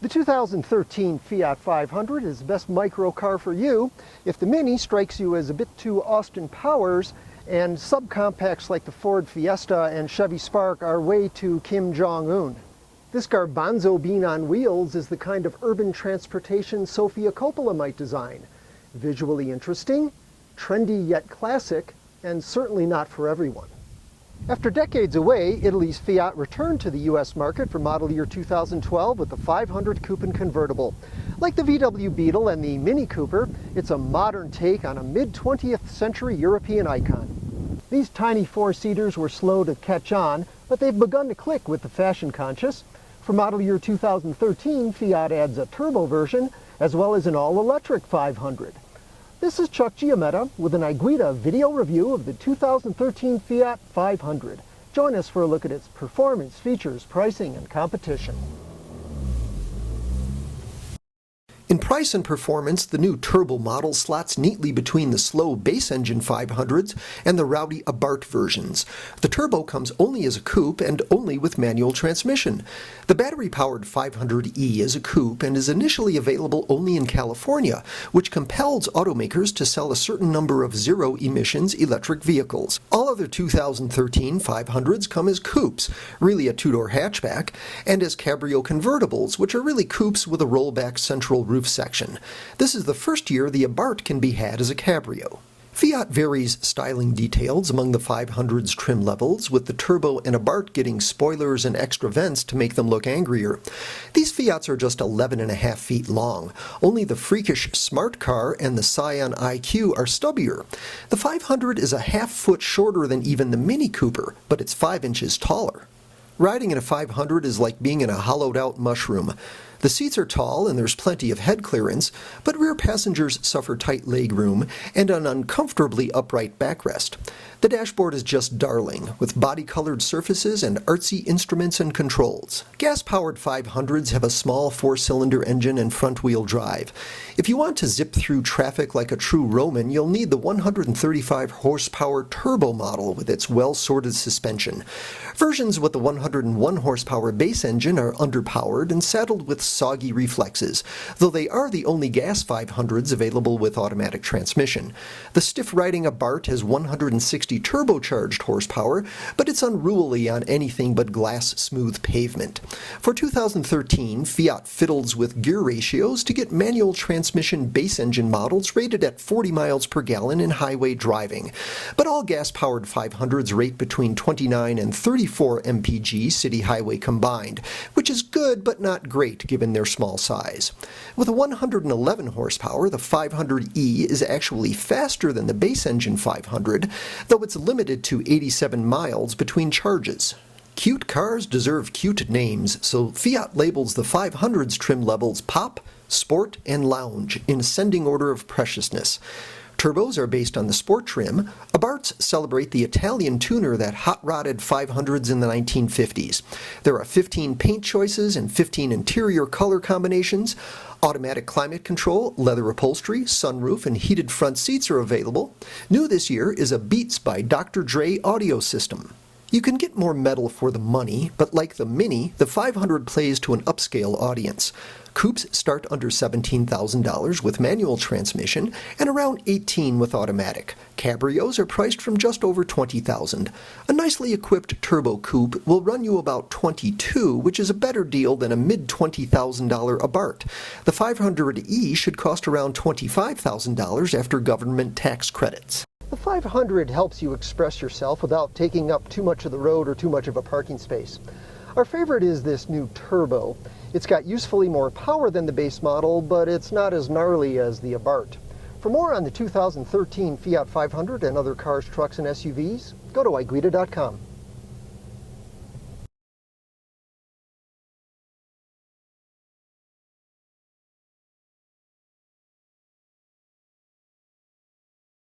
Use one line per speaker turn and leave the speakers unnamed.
The 2013 Fiat 500 is the best micro car for you if the Mini strikes you as a bit too Austin Powers and subcompacts like the Ford Fiesta and Chevy Spark are way too Kim Jong-un. This garbanzo bean on wheels is the kind of urban transportation Sofia Coppola might design. Visually interesting, trendy yet classic, and certainly not for everyone. After decades away, Italy's Fiat returned to the U.S. market for model year 2012 with the 500 Coupe and convertible. Like the VW Beetle and the Mini Cooper, it's a modern take on a mid-20th century European icon. These tiny four-seaters were slow to catch on, but they've begun to click with the fashion-conscious. For model year 2013, Fiat adds a turbo version, as well as an all-electric 500. This is Chuck Giametta with an iGuida video review of the 2013 Fiat 500. Join us for a look at its performance, features, pricing, and competition. In price and performance, the new turbo model slots neatly between the slow base engine 500s and the rowdy Abarth versions. The turbo comes only as a coupe and only with manual transmission. The battery-powered 500e is a coupe and is initially available only in California, which compels automakers to sell a certain number of zero-emissions electric vehicles. All other 2013 500s come as coupes, really a two-door hatchback, and as cabrio convertibles, which are really coupes with a rollback central roof section. This is the first year the Abarth can be had as a cabrio. Fiat varies styling details among the 500's trim levels, with the turbo and Abarth getting spoilers and extra vents to make them look angrier. These Fiats are just 11.5 feet long. Only the freakish Smart Car and the Scion IQ are stubbier. The 500 is a half foot shorter than even the Mini Cooper, but it's 5 inches taller. Riding in a 500 is like being in a hollowed-out mushroom. The seats are tall and there's plenty of head clearance, but rear passengers suffer tight leg room and an uncomfortably upright backrest. The dashboard is just darling, with body-colored surfaces and artsy instruments and controls. Gas-powered 500s have a small four-cylinder engine and front-wheel drive. If you want to zip through traffic like a true Roman, you'll need the 135-horsepower turbo model with its well-sorted suspension. Versions with the 101-horsepower base engine are underpowered and saddled with soggy reflexes, though they are the only gas 500s available with automatic transmission. The stiff-riding Abarth has 160 turbocharged horsepower, but it's unruly on anything but glass-smooth pavement. For 2013, Fiat fiddles with gear ratios to get manual transmission base engine models rated at 40 miles per gallon in highway driving. But all gas-powered 500s rate between 29 and 34 mpg city highway combined, which is good but not great given their small size. With a 111 horsepower, the 500e is actually faster than the base engine 500, though it's limited to 87 miles between charges. Cute cars deserve cute names, so Fiat labels the 500's trim levels Pop, Sport, and Lounge in ascending order of preciousness. Turbos are based on the sport trim. Abarths celebrate the Italian tuner that hot-rodded 500s in the 1950s. There are 15 paint choices and 15 interior color combinations. Automatic climate control, leather upholstery, sunroof, and heated front seats are available. New this year is a Beats by Dr. Dre audio system. You can get more metal for the money, but like the Mini, the 500 plays to an upscale audience. Coupes start under $17,000 with manual transmission and around $18,000 with automatic. Cabrios are priced from just over $20,000. A nicely equipped turbo coupe will run you about $22,000, which is a better deal than a mid-$20,000 Abarth. The 500e should cost around $25,000 after government tax credits. The 500 helps you express yourself without taking up too much of the road or too much of a parking space. Our favorite is this new turbo. It's got usefully more power than the base model, but it's not as gnarly as the Abarth. For more on the 2013 Fiat 500 and other cars, trucks, and SUVs, go to iGuida.com.